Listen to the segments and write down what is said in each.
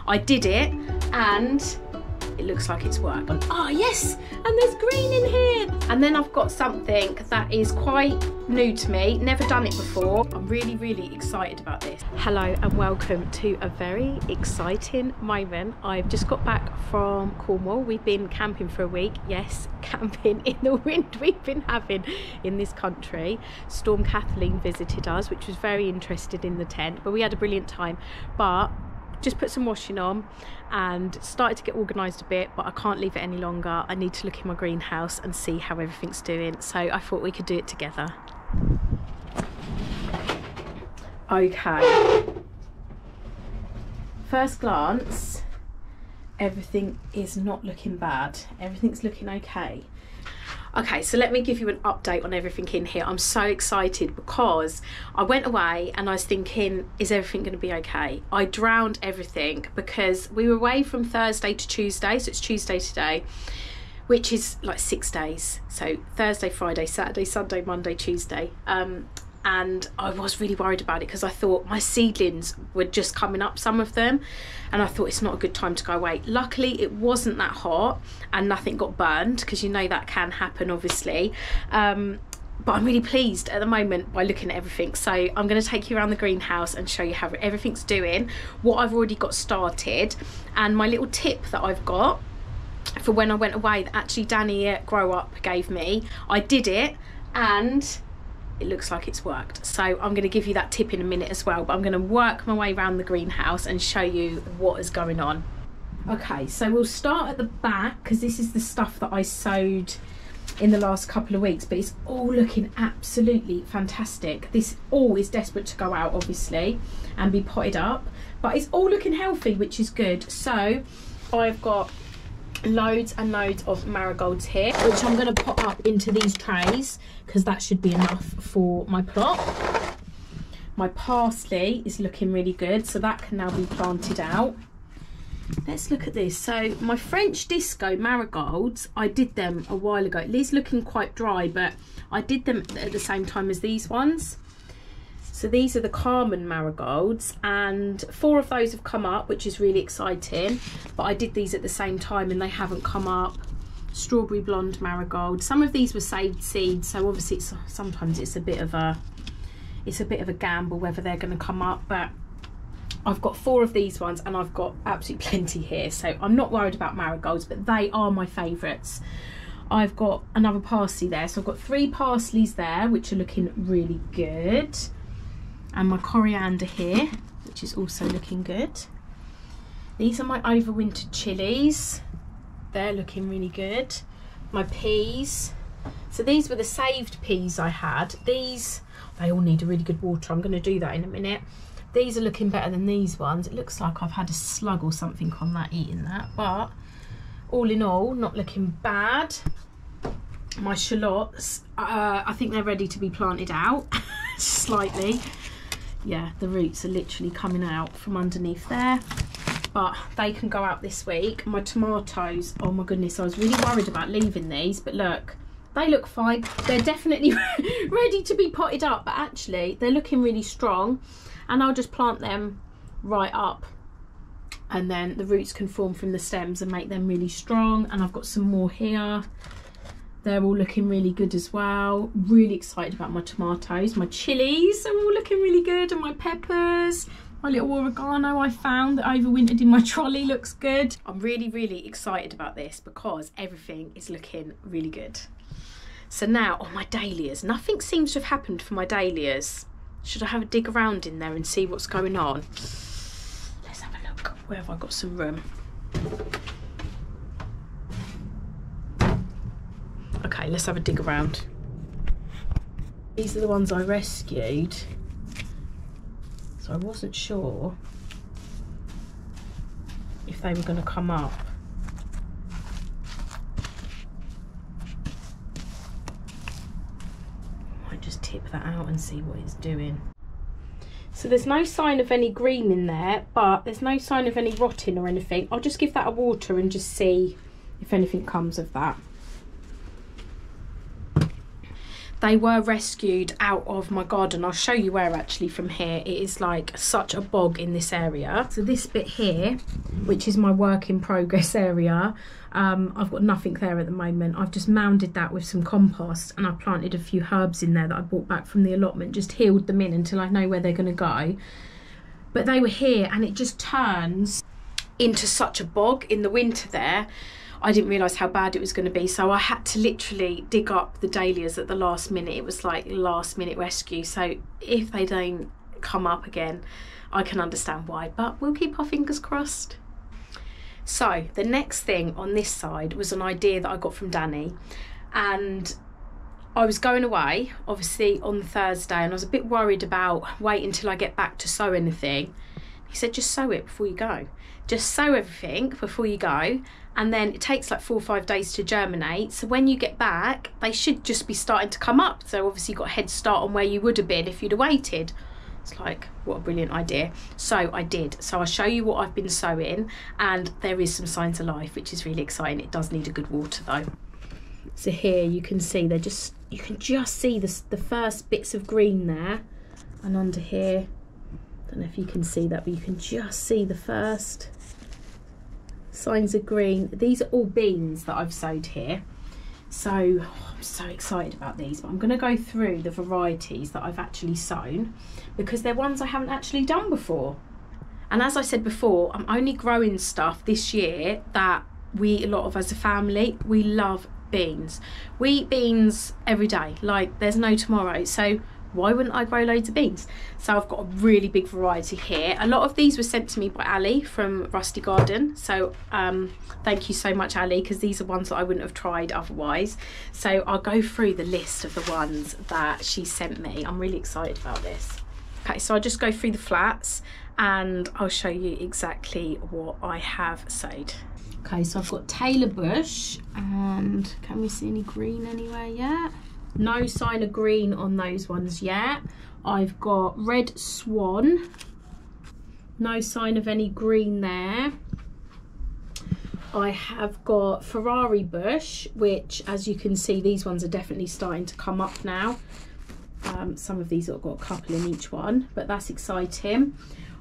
I did it and it looks like it's worked. Oh yes, and there's green in here. And then I've got something that is quite new to me, never done it before. I'm really, really excited about this. Hello and welcome to a very exciting moment. I've just got back from Cornwall. We've been camping for a week. Yes, camping in the wind we've been having in this country. Storm Kathleen visited us, which was very interested in the tent, but we had a brilliant time. But just put some washing on and started to get organised a bit, but I can't leave it any longer. I need to look in my greenhouse and see how everything's doing, so I thought we could do it together. Okay, first glance, everything is not looking bad. Everything's looking okay. Okay, so let me give you an update on everything in here. I'm so excited because I went away and I was thinking, is everything going to be okay? I drowned everything because we were away from Thursday to Tuesday, so it's Tuesday today, which is like 6 days. So Thursday, Friday, Saturday, Sunday, Monday, Tuesday. And I was really worried about it because I thought my seedlings were just coming up, some of them, and I thought it's not a good time to go away. Luckily it wasn't that hot and nothing got burned, because you know that can happen obviously. But I'm really pleased at the moment by looking at everything. So I'm going to take you around the greenhouse and show you how everything's doing, what I've already got started, and my little tip that I've got for when I went away that actually Danny at Grow Up gave me. I did it and it looks like it's worked. So I'm going to give you that tip in a minute as well, but I'm going to work my way around the greenhouse and show you what is going on. Okay, so we'll start at the back because this is the stuff that I sowed in the last couple of weeks, but it's all looking absolutely fantastic. This all is desperate to go out obviously and be potted up, but it's all looking healthy, which is good. So I've got loads and loads of marigolds here, which I'm going to pot up into these trays because that should be enough for my plot. My parsley is looking really good, so that can now be planted out. Let's look at this. So my French disco marigolds, I did them a while ago. These looking quite dry, but I did them at the same time as these ones. So these are the Carmen marigolds, and 4 of those have come up, which is really exciting. But I did these at the same time and they haven't come up. Strawberry blonde marigold. Some of these were saved seeds, so obviously sometimes it's a bit of a gamble whether they're going to come up. But I've got 4 of these ones and I've got absolutely plenty here, so I'm not worried about marigolds, but they are my favourites. I've got another parsley there, so I've got 3 parsleys there, which are looking really good. And my coriander here, which is also looking good. These are my overwintered chilies. They're looking really good. My peas. So these were the saved peas I had. These, they all need a really good water. I'm going to do that in a minute. These are looking better than these ones. It looks like I've had a slug or something on that, eating that. But all in all, not looking bad. My shallots, I think they're ready to be planted out slightly. Yeah, the roots are literally coming out from underneath there, but they can go out this week. My tomatoes, oh my goodness, I was really worried about leaving these, but look, they look fine. They're definitely ready to be potted up, but actually they're looking really strong, and I'll just plant them right up and then the roots can form from the stems and make them really strong. And I've got some more here. They're all looking really good as well. Really excited about my tomatoes. My chilies are all looking really good, and my peppers. My little oregano I found that overwintered in my trolley looks good. I'm really, really excited about this because everything is looking really good. So now on my dahlias, nothing seems to have happened for my dahlias. Should I have a dig around in there and see what's going on? Let's have a look. Where have I got some room? Okay, let's have a dig around. These are the ones I rescued, so I wasn't sure if they were going to come up. I might just tip that out and see what it's doing. So there's no sign of any green in there, but there's no sign of any rotting or anything. I'll just give that a water and just see if anything comes of that. They were rescued out of my garden. I'll show you where actually from here. It is like such a bog in this area. So this bit here, which is my work in progress area, I've got nothing there at the moment. I've just mounded that with some compost, and I planted a few herbs in there that I brought back from the allotment, just healed them in until I know where they're going to go. But they were here, and it just turns into such a bog in the winter there. I didn't realise how bad it was going to be, so I had to literally dig up the dahlias at the last minute. It was like last minute rescue, so if they don't come up again, I can understand why, but we'll keep our fingers crossed. So the next thing on this side was an idea that I got from Danny, and I was going away obviously on Thursday, and I was a bit worried about waiting until I get back to sow anything. He said, just sow it before you go. Just sow everything before you go, and then it takes like 4 or 5 days to germinate. So when you get back, they should just be starting to come up. So obviously you got a head start on where you would have been if you'd have waited. It's like, what a brilliant idea. So I did. So I'll show you what I've been sowing, and there is some signs of life, which is really exciting. It does need a good water though. So here you can see you can just see the first bits of green there, and under here, I don't know if you can see that, but you can just see the first signs of green. These are all beans that I've sowed here. So I'm so excited about these, but I'm going to go through the varieties that I've actually sown, because they're ones I haven't actually done before. And as I said before, I'm only growing stuff this year that a lot of as a family, we love beans. We eat beans every day, like there's no tomorrow. So why wouldn't I grow loads of beans? So I've got a really big variety here. A lot of these were sent to me by Ali from Rusty Garden. So thank you so much, Ali, because these are ones that I wouldn't have tried otherwise. So I'll go through the list of the ones that she sent me. I'm really excited about this. Okay, so I'll just go through the flats and I'll show you exactly what I have sowed. Okay, so I've got Taylor Bush, and can we see any green anywhere yet? No sign of green on those ones yet. I've got Red Swan. No sign of any green there. I have got Ferrari Bush, which, as you can see, these ones are definitely starting to come up now. Some of these have got a couple in each one, but that's exciting.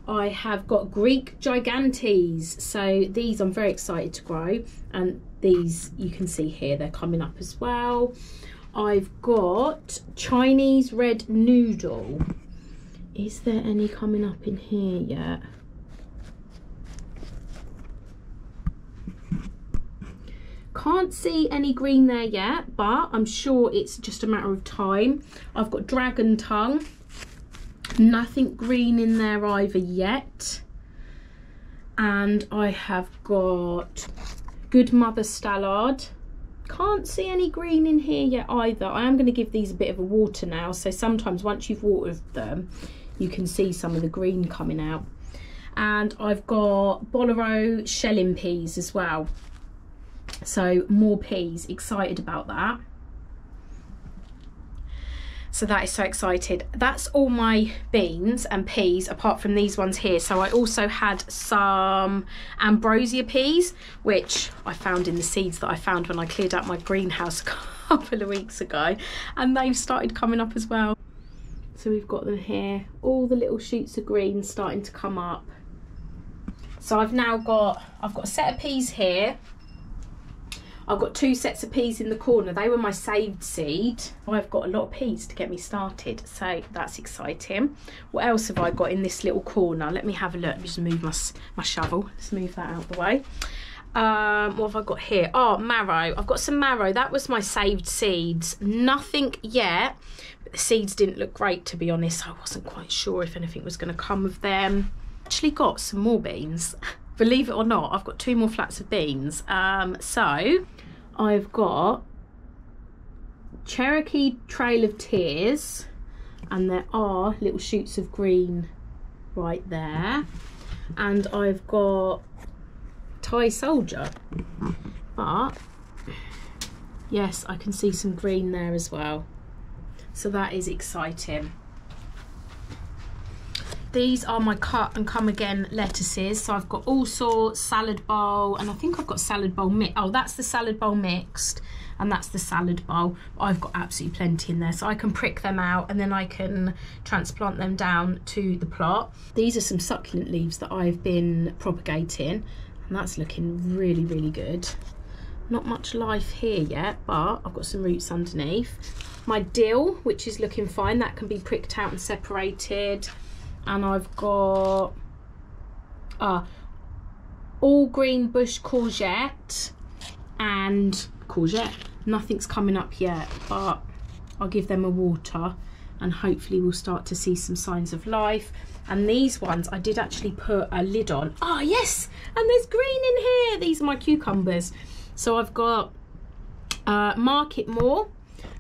I have got Greek Gigantes. So these I'm very excited to grow. And these you can see here, they're coming up as well. I've got Chinese Red Noodle. Is there any coming up in here yet? Can't see any green there yet, but I'm sure it's just a matter of time. I've got Dragon Tongue. Nothing green in there either yet. And I have got Good Mother Stallard. Can't see any green in here yet either. I am going to give these a bit of a water now, so sometimes once you've watered them you can see some of the green coming out. And I've got Bolero shelling peas as well, so more peas. Excited about that. So that is so excited. That's all my beans and peas apart from these ones here. So I also had some ambrosia peas, which I found in the seeds that I found when I cleared out my greenhouse a couple of weeks ago, and they've started coming up as well. So we've got them here, all the little shoots of green starting to come up. So I've got a set of peas here. I've got 2 sets of peas in the corner. They were my saved seed. I've got a lot of peas to get me started, so that's exciting. What else have I got in this little corner? Let me have a look. Let me just move my shovel. Let's move that out of the way. What have I got here? Oh, marrow. I've got some marrow. That was my saved seeds. Nothing yet, but the seeds didn't look great, to be honest. I wasn't quite sure if anything was going to come of them. Actually got some more beans. Believe it or not, I've got 2 more flats of beans. So I've got Cherokee Trail of Tears, and there are little shoots of green right there. And I've got Thai Soldier, but yes, I can see some green there as well. So that is exciting. These are my cut and come again lettuces. So I've got all sorts, salad bowl, and I think I've got salad bowl mix. Oh, that's the salad bowl mixed, and that's the salad bowl. I've got absolutely plenty in there, so I can prick them out and then I can transplant them down to the plot. These are some succulent leaves that I've been propagating, and that's looking really, really good. Not much life here yet, but I've got some roots underneath. My dill, which is looking fine, that can be pricked out and separated. And I've got all green bush courgette and courgette. Nothing's coming up yet, but I'll give them a water and hopefully we'll start to see some signs of life. And these ones I did actually put a lid on. Oh yes, and there's green in here. These are my cucumbers. So I've got Market More,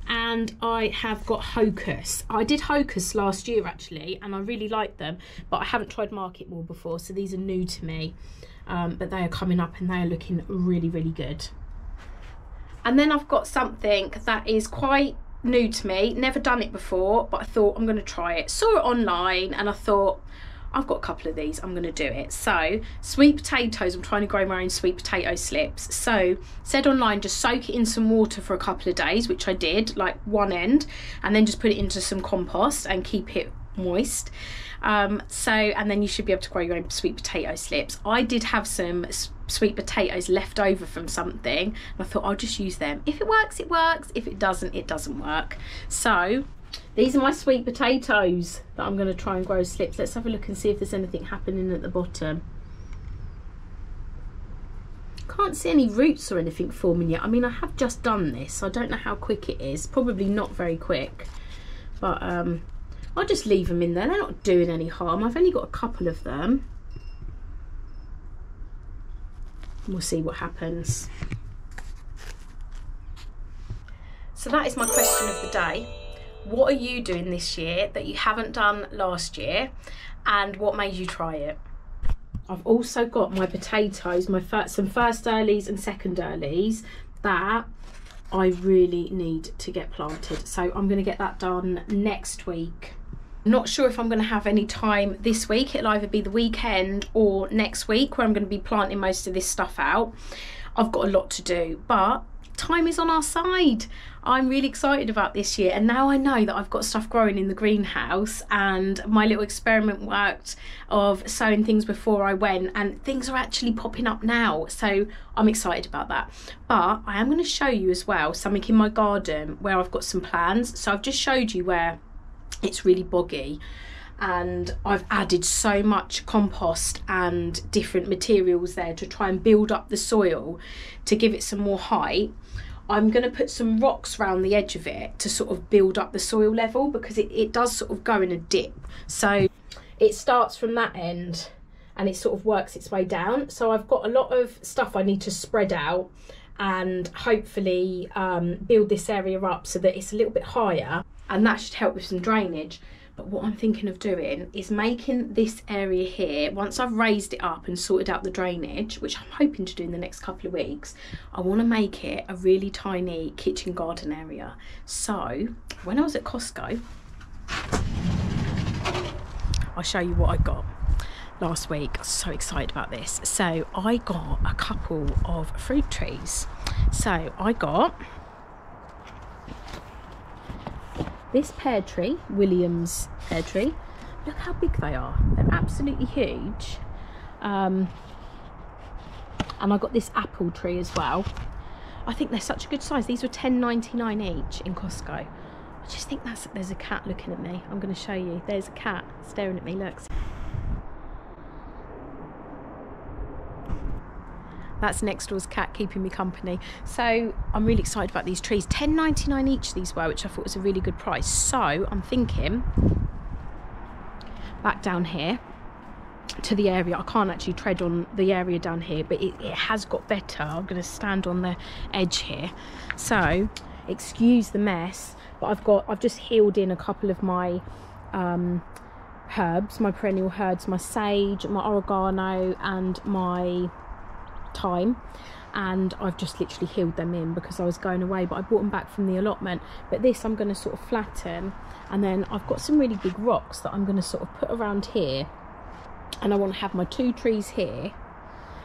and I have got Hocus. I did Hocus last year actually, and I really liked them, but I haven't tried Market More before, so these are new to me. But they are coming up and they are looking really, really good. And then I've got something that is quite new to me, never done it before, but I thought I'm going to try it. Saw it online and I thought, I've got a couple of these, I'm going to do it. So sweet potatoes, I'm trying to grow my own sweet potato slips. So said online, just soak it in some water for a couple of days, which I did, like one end, and then just put it into some compost and keep it moist. And then you should be able to grow your own sweet potato slips. I did have some sweet potatoes left over from something, and I thought I'll just use them. If it works, it works. If it doesn't, it doesn't work. So these are my sweet potatoes that I'm going to try and grow slips. Let's have a look and see if there's anything happening at the bottom. Can't see any roots or anything forming yet. I mean, I have just done this, so I don't know how quick it is. Probably not very quick, but I'll just leave them in there. They're not doing any harm. I've only got a couple of them. We'll see what happens. So that is my question of the day. What are you doing this year that you haven't done last year, and what made you try it? I've also got my potatoes, some first earlies and second earlies that I really need to get planted. So I'm going to get that done next week. Not sure if I'm going to have any time this week. It'll either be the weekend or next week where I'm going to be planting most of this stuff out. I've got a lot to do, but time is on our side. I'm really excited about this year, and now I know that I've got stuff growing in the greenhouse, and my little experiment worked of sowing things before I went, and things are actually popping up now, so I'm excited about that. But I am going to show you as well something in my garden where I've got some plans. So I've just showed you where it's really boggy, and I've added so much compost and different materials there to try and build up the soil to give it some more height. I'm going to put some rocks around the edge of it to sort of build up the soil level, because it does sort of go in a dip. So it starts from that end and it sort of works its way down. So I've got a lot of stuff I need to spread out and hopefully build this area up so that it's a little bit higher, and that should help with some drainage. But what I'm thinking of doing is making this area here, once I've raised it up and sorted out the drainage, which I'm hoping to do in the next couple of weeks, I want to make it a really tiny kitchen garden area. So when I was at Costco, I'll show you what I got last week. I was so excited about this. So I got a couple of fruit trees. So I got this pear tree, Williams pear tree. Look how big they are. They're absolutely huge. And I got this apple tree as well. I think they're such a good size. These were $10.99 each in Costco. I just think there's a cat looking at me. I'm going to show you. There's a cat staring at me. Look. That's next door's cat keeping me company. So I'm really excited about these trees. $10.99 each these were, which I thought was a really good price. So I'm thinking back down here to the area. I can't actually tread on the area down here, but it has got better. I'm going to stand on the edge here. So excuse the mess, but I've just healed in a couple of my herbs, my perennial herbs, my sage, my oregano, and my time, and I've just literally healed them in because I was going away, but I brought them back from the allotment. But this I'm going to sort of flatten, and then I've got some really big rocks that I'm going to sort of put around here, and I want to have my 2 trees here,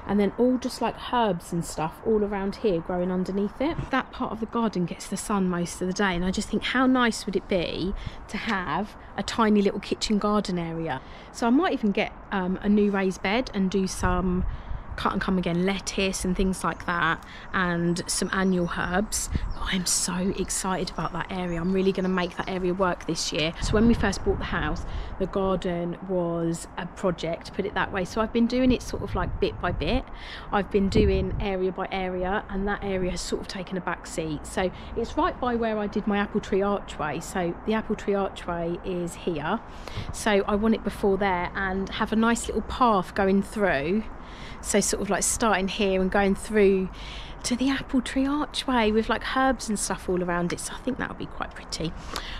and then all just like herbs and stuff all around here growing underneath it. That part of the garden gets the sun most of the day, and I just think how nice would it be to have a tiny little kitchen garden area. So I might even get a new raised bed and do some cut and come again lettuce and things like that, and some annual herbs. But I'm so excited about that area. I'm really going to make that area work this year. So when we first bought the house, the garden was a project, put it that way. So I've been doing it sort of like bit by bit. I've been doing area by area, and that area has sort of taken a back seat. So it's right by where I did my apple tree archway. So the apple tree archway is here, so I want it before there and have a nice little path going through. So sort of like starting here and going through to the apple tree archway with like herbs and stuff all around it. So I think that would be quite pretty.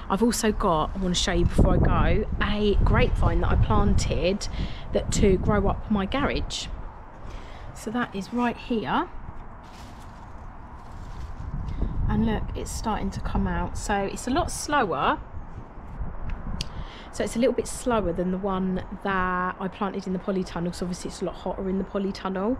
I've also got, I want to show you before I go, a grapevine that I planted that to grow up my garage. So that is right here. And look, it's starting to come out. So it's a lot slower. So it's a little bit slower than the one that I planted in the polytunnel, because obviously it's a lot hotter in the polytunnel.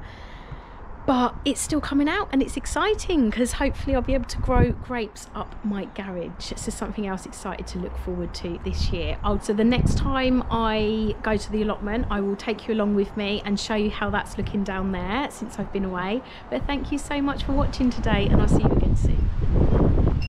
But it's still coming out, and it's exciting because hopefully I'll be able to grow grapes up my garage. So something else excited to look forward to this year. Oh, so the next time I go to the allotment, I will take you along with me and show you how that's looking down there since I've been away. But thank you so much for watching today, and I'll see you again soon.